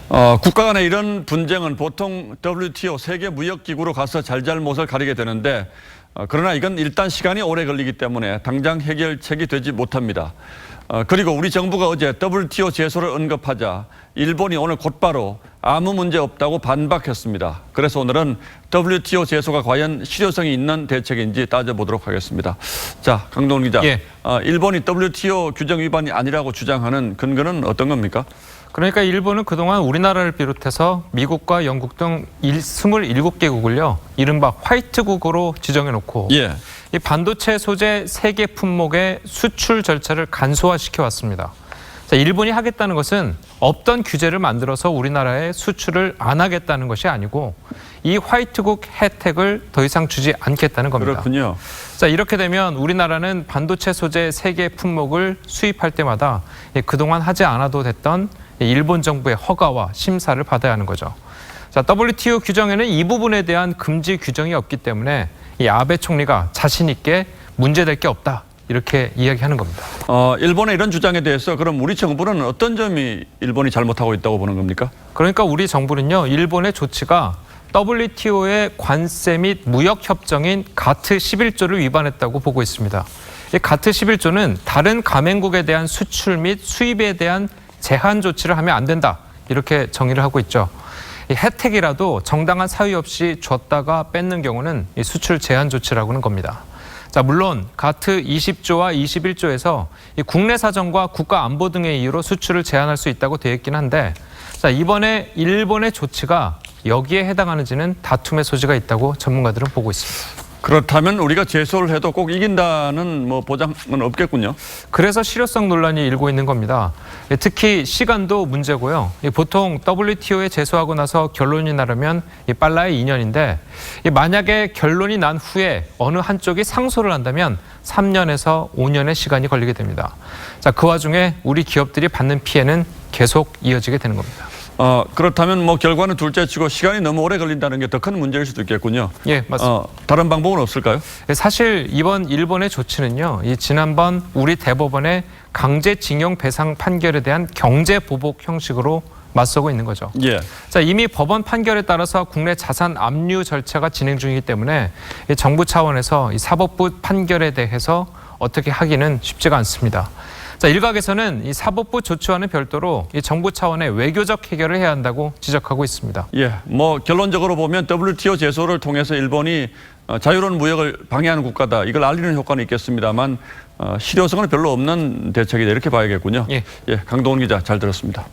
국가 간의 이런 분쟁은 보통 WTO 세계무역기구로 가서 잘잘못을 가리게 되는데 그러나 이건 일단 시간이 오래 걸리기 때문에 당장 해결책이 되지 못합니다. 그리고 우리 정부가 어제 WTO 제소를 언급하자 일본이 오늘 곧바로 아무 문제 없다고 반박했습니다. 그래서 오늘은 WTO 제소가 과연 실효성이 있는 대책인지 따져보도록 하겠습니다. 자, 강동원 기자. 예. 일본이 WTO 규정 위반이 아니라고 주장하는 근거는 어떤 겁니까? 그러니까 일본은 그동안 우리나라를 비롯해서 미국과 영국 등 27개국을요. 이른바 화이트국으로 지정해놓고 예. 이 반도체 소재 세계 품목의 수출 절차를 간소화시켜 왔습니다. 자, 일본이 하겠다는 것은 없던 규제를 만들어서 우리나라에 수출을 안 하겠다는 것이 아니고 이 화이트국 혜택을 더 이상 주지 않겠다는 겁니다. 그렇군요. 자, 이렇게 되면 우리나라는 반도체 소재 세계 품목을 수입할 때마다 그동안 하지 않아도 됐던 일본 정부의 허가와 심사를 받아야 하는 거죠. 자, WTO 규정에는 이 부분에 대한 금지 규정이 없기 때문에 이 아베 총리가 자신 있게 문제될 게 없다. 이렇게 이야기하는 겁니다. 일본의 이런 주장에 대해서 그럼 우리 정부는 어떤 점이 일본이 잘못하고 있다고 보는 겁니까? 그러니까 우리 정부는요. 일본의 조치가 WTO의 관세 및 무역 협정인 가트 11조를 위반했다고 보고 있습니다. 이 가트 11조는 다른 가맹국에 대한 수출 및 수입에 대한 제한 조치를 하면 안 된다. 이렇게 정의를 하고 있죠. 이 혜택이라도 정당한 사유 없이 줬다가 뺏는 경우는 이 수출 제한 조치라고 하는 겁니다. 자, 물론 가트 20조와 21조에서 이 국내 사정과 국가 안보 등의 이유로 수출을 제한할 수 있다고 되어 있긴 한데 자, 이번에 일본의 조치가 여기에 해당하는지는 다툼의 소지가 있다고 전문가들은 보고 있습니다. 그렇다면 우리가 제소를 해도 꼭 이긴다는 보장은 없겠군요. 그래서 실효성 논란이 일고 있는 겁니다. 특히 시간도 문제고요. 보통 WTO에 제소하고 나서 결론이 나려면 빨라야 2년인데 만약에 결론이 난 후에 어느 한쪽이 상소를 한다면 3년에서 5년의 시간이 걸리게 됩니다. 자, 그 와중에 우리 기업들이 받는 피해는 계속 이어지게 되는 겁니다. 그렇다면 결과는 둘째치고 시간이 너무 오래 걸린다는 게 더 큰 문제일 수도 있겠군요. 예, 맞습니다. 다른 방법은 없을까요? 사실 이번 일본의 조치는요. 지난번 우리 대법원의 강제징용 배상 판결에 대한 경제보복 형식으로 맞서고 있는 거죠. 예. 자, 이미 법원 판결에 따라서 국내 자산 압류 절차가 진행 중이기 때문에 정부 차원에서 이 사법부 판결에 대해서 어떻게 하기는 쉽지가 않습니다. 자, 일각에서는 이 사법부 조치와는 별도로 이 정부 차원의 외교적 해결을 해야 한다고 지적하고 있습니다. 예, 결론적으로 보면 WTO 제소를 통해서 일본이 자유로운 무역을 방해하는 국가다. 이걸 알리는 효과는 있겠습니다만 실효성은 별로 없는 대책이다. 이렇게 봐야겠군요. 예. 예, 강동원 기자 잘 들었습니다.